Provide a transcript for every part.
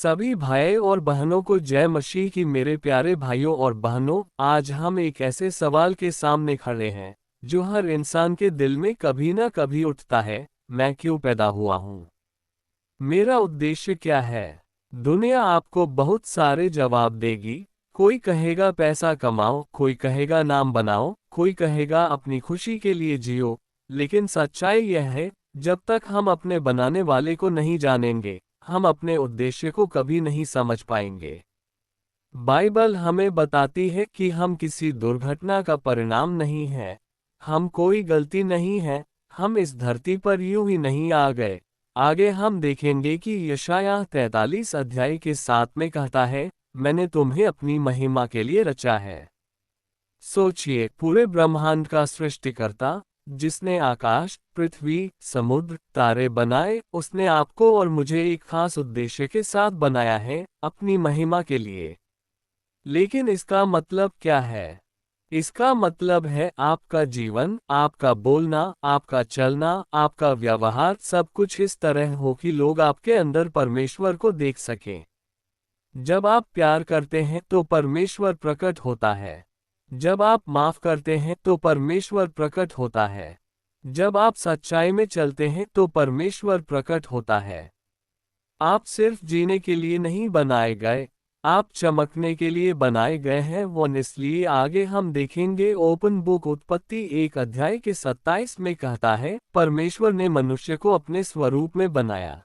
सभी भाई और बहनों को जय मसीह की। मेरे प्यारे भाइयों और बहनों, आज हम एक ऐसे सवाल के सामने खड़े हैं जो हर इंसान के दिल में कभी ना कभी उठता है। मैं क्यों पैदा हुआ हूँ? मेरा उद्देश्य क्या है? दुनिया आपको बहुत सारे जवाब देगी। कोई कहेगा पैसा कमाओ, कोई कहेगा नाम बनाओ, कोई कहेगा अपनी खुशी के लिए जियो। लेकिन सच्चाई यह है, जब तक हम अपने बनाने वाले को नहीं जानेंगे, हम अपने उद्देश्य को कभी नहीं समझ पाएंगे। बाइबल हमें बताती है कि हम किसी दुर्घटना का परिणाम नहीं हैं। हम कोई गलती नहीं है। हम इस धरती पर यूं ही नहीं आ गए। आगे हम देखेंगे कि यशायाह 43 अध्याय के 7 में कहता है, मैंने तुम्हें अपनी महिमा के लिए रचा है। सोचिए, पूरे ब्रह्मांड का सृष्टिकर्ता, जिसने आकाश, पृथ्वी, समुद्र, तारे बनाए, उसने आपको और मुझे एक खास उद्देश्य के साथ बनाया है, अपनी महिमा के लिए। लेकिन इसका मतलब क्या है? इसका मतलब है आपका जीवन, आपका बोलना, आपका चलना, आपका व्यवहार, सब कुछ इस तरह हो कि लोग आपके अंदर परमेश्वर को देख सकें। जब आप प्यार करते हैं तो परमेश्वर प्रकट होता है। जब आप माफ करते हैं तो परमेश्वर प्रकट होता है। जब आप सच्चाई में चलते हैं तो परमेश्वर प्रकट होता है। आप सिर्फ जीने के लिए नहीं बनाए गए, आप चमकने के लिए बनाए गए हैं। वो इसलिए आगे हम देखेंगे, ओपन बुक उत्पत्ति 1 अध्याय के 27 में कहता है, परमेश्वर ने मनुष्य को अपने स्वरूप में बनाया।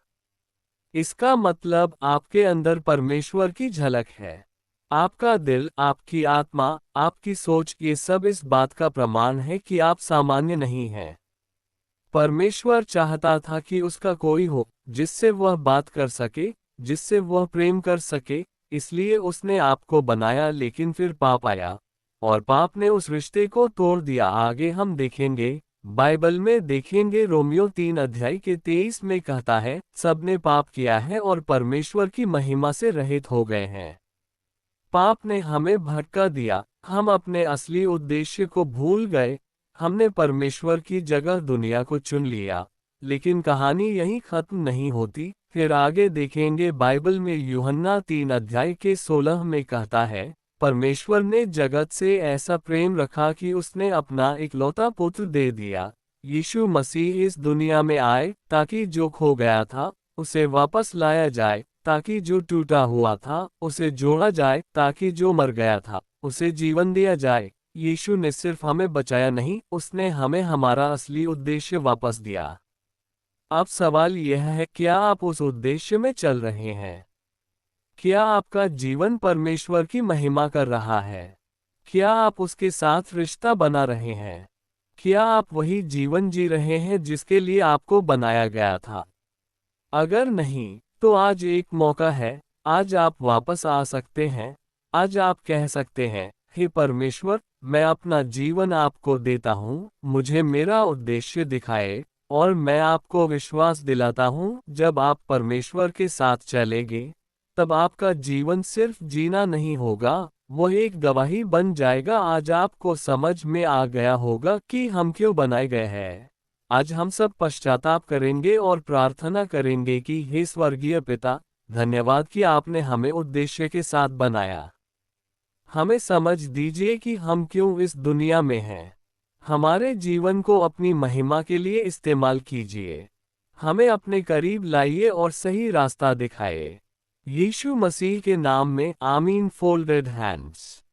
इसका मतलब आपके अंदर परमेश्वर की झलक है। आपका दिल, आपकी आत्मा, आपकी सोच, ये सब इस बात का प्रमाण है कि आप सामान्य नहीं हैं। परमेश्वर चाहता था कि उसका कोई हो जिससे वह बात कर सके, जिससे वह प्रेम कर सके, इसलिए उसने आपको बनाया। लेकिन फिर पाप आया और पाप ने उस रिश्ते को तोड़ दिया। आगे हम देखेंगे, बाइबल में देखेंगे, रोमियो 3 अध्याय के 23 में कहता है, सबने पाप किया है और परमेश्वर की महिमा से रहित हो गए हैं। पाप ने हमें भटका दिया, हम अपने असली उद्देश्य को भूल गए। हमने परमेश्वर की जगह दुनिया को चुन लिया। लेकिन कहानी यहीं खत्म नहीं होती। फिर आगे देखेंगे, बाइबल में यूहन्ना 3 अध्याय के 16 में कहता है, परमेश्वर ने जगत से ऐसा प्रेम रखा कि उसने अपना इकलौता पुत्र दे दिया। यीशु मसीह इस दुनिया में आए ताकि जो खो गया था उसे वापस लाया जाए, ताकि जो टूटा हुआ था उसे जोड़ा जाए, ताकि जो मर गया था उसे जीवन दिया जाए। यीशु ने सिर्फ हमें बचाया नहीं, उसने हमें हमारा असली उद्देश्य वापस दिया। अब सवाल यह है, क्या आप उस उद्देश्य में चल रहे हैं? क्या आपका जीवन परमेश्वर की महिमा कर रहा है? क्या आप उसके साथ रिश्ता बना रहे हैं? क्या आप वही जीवन जी रहे हैं जिसके लिए आपको बनाया गया था? अगर नहीं, तो आज एक मौका है। आज आप वापस आ सकते हैं। आज आप कह सकते हैं, हे परमेश्वर, मैं अपना जीवन आपको देता हूँ, मुझे मेरा उद्देश्य दिखाए। और मैं आपको विश्वास दिलाता हूँ, जब आप परमेश्वर के साथ चलेंगे, तब आपका जीवन सिर्फ जीना नहीं होगा, वो एक गवाही बन जाएगा। आज आपको समझ में आ गया होगा कि हम क्यों बनाए गए हैं। आज हम सब पश्चाताप करेंगे और प्रार्थना करेंगे कि हे स्वर्गीय पिता, धन्यवाद कि आपने हमें उद्देश्य के साथ बनाया। हमें समझ दीजिए कि हम क्यों इस दुनिया में हैं। हमारे जीवन को अपनी महिमा के लिए इस्तेमाल कीजिए। हमें अपने करीब लाइए और सही रास्ता दिखाए। यीशु मसीह के नाम में आमीन। Folded hands.